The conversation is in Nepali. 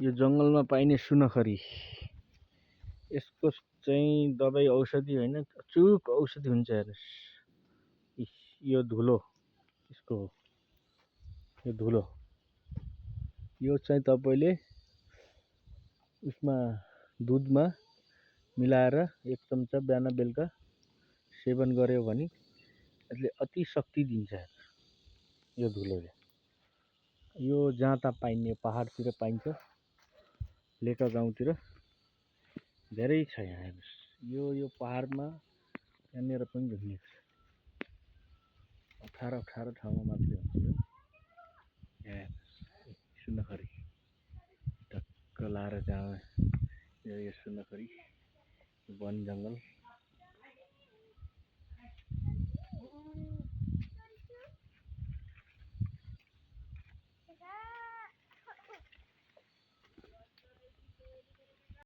यो जङ्गलमा पाइने सुनखरी, यसको चाहिँ दबाई औषधि होइन, अचुक औषधि हुन्छ हेर्नुहोस्। यो धुलो यसको हो, यो धुलो यो चाहिँ तपाईँले उसमा दुधमा मिलाएर 1 चम्चा बिहान बेलुका सेवन गर्यो भने यसले अति शक्ति दिन्छ। यो धुलोले, यो जहाँ तहाँ पाइने, पहाडतिर पाइन्छ, लेका गाउँतिर धेरै छ। यहाँ हेर्नुहोस्, यो पहाडमा यहाँनिर पनि देखिन्छ। अप्ठ्यारो ठाउँमा मात्रै हुन्छ यो। यहाँ सुनखरी टक्क लाएर जहाँ यो सुनखरी वन जङ्गल